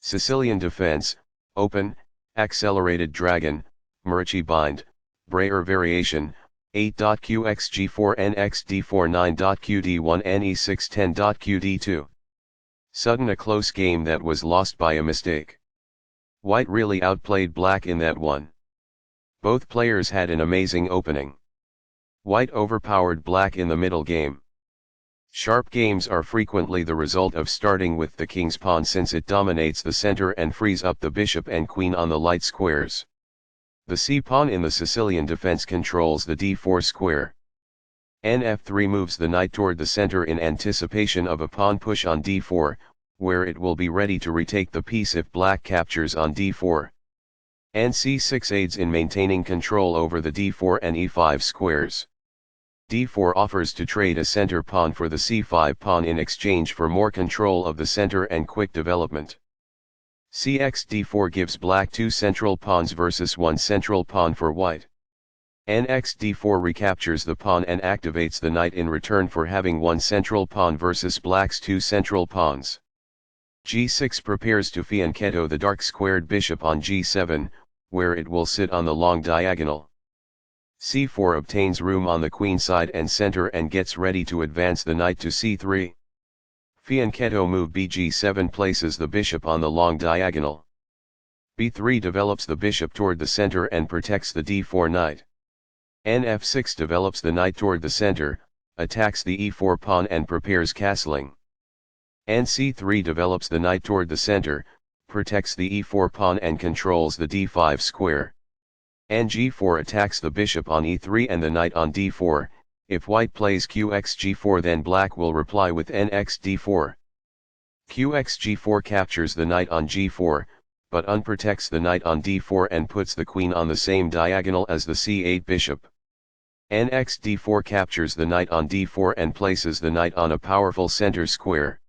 Sicilian defense, open, accelerated dragon, Maroczy bind, Breyer variation, 8.qxg4 nxd4 9.qd1 ne6 10.qd2. Sudden a close game that was lost by a mistake. White really outplayed black in that one. Both players had an amazing opening. White overpowered black in the middle game. Sharp games are frequently the result of starting with the king's pawn since it dominates the center and frees up the bishop and queen on the light squares. The c-pawn in the Sicilian defense controls the d4 square. Nf3 moves the knight toward the center in anticipation of a pawn push on d4, where it will be ready to retake the piece if black captures on d4. c6 aids in maintaining control over the d4 and e5 squares. d4 offers to trade a center pawn for the c5 pawn in exchange for more control of the center and quick development. Cx d4 gives black two central pawns versus one central pawn for white. Nx d4 recaptures the pawn and activates the knight in return for having one central pawn versus black's two central pawns. g6 prepares to fianchetto the dark squared bishop on g7, where it will sit on the long diagonal. c4 obtains room on the queen side and center and gets ready to advance the knight to c3. Fianchetto move bg7 places the bishop on the long diagonal. b3 develops the bishop toward the center and protects the d4 knight. Nf6 develops the knight toward the center, attacks the e4 pawn and prepares castling. nc3 develops the knight toward the center, protects the e4 pawn and controls the d5 square. Ng4 attacks the bishop on e3 and the knight on d4. If white plays qxg4 then black will reply with nxd4. Qxg4 captures the knight on g4, but unprotects the knight on d4 and puts the queen on the same diagonal as the c8 bishop. Nxd4 captures the knight on d4 and places the knight on a powerful center square.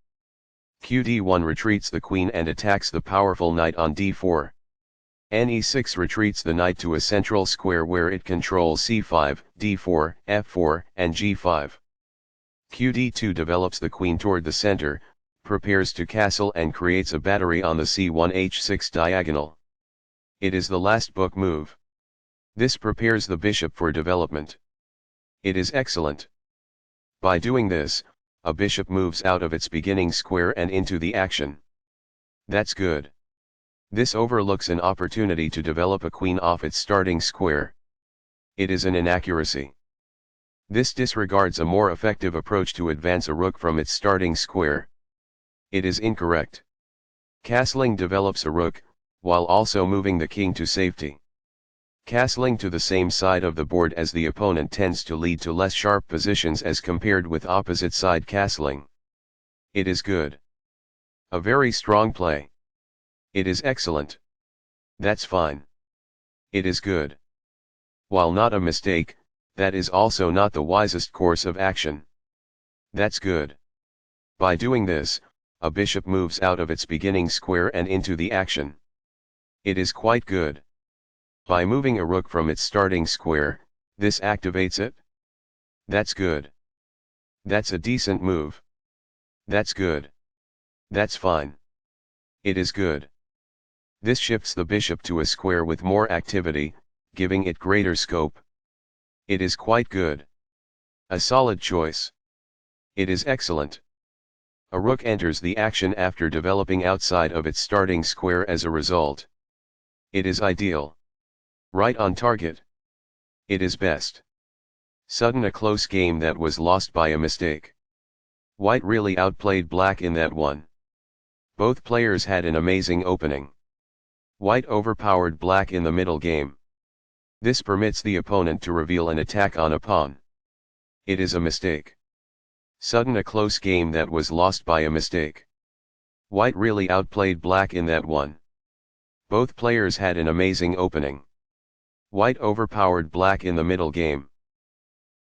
Qd1 retreats the queen and attacks the powerful knight on d4. Ne6 retreats the knight to a central square where it controls c5, d4, f4, and g5. Qd2 develops the queen toward the center, prepares to castle and creates a battery on the c1 h6 diagonal. It is the last book move. This prepares the bishop for development. It is excellent. By doing this, a bishop moves out of its beginning square and into the action. That's good. This overlooks an opportunity to develop a queen off its starting square. It is an inaccuracy. This disregards a more effective approach to advance a rook from its starting square. It is incorrect. Castling develops a rook, while also moving the king to safety. Castling to the same side of the board as the opponent tends to lead to less sharp positions as compared with opposite side castling. It is good. A very strong play. It is excellent. That's fine. It is good. While not a mistake, that is also not the wisest course of action. That's good. By doing this, a bishop moves out of its beginning square and into the action. It is quite good. By moving a rook from its starting square, this activates it. That's good. That's a decent move. That's good. That's fine. It is good. This shifts the bishop to a square with more activity, giving it greater scope. It is quite good. A solid choice. It is excellent. A rook enters the action after developing outside of its starting square as a result. It is ideal. Right on target. It is best. Sudden a close game that was lost by a mistake. White really outplayed black in that one. Both players had an amazing opening. White overpowered black in the middle game. This permits the opponent to reveal an attack on a pawn. It is a mistake. Sudden a close game that was lost by a mistake. White really outplayed black in that one. Both players had an amazing opening. White overpowered black in the middle game.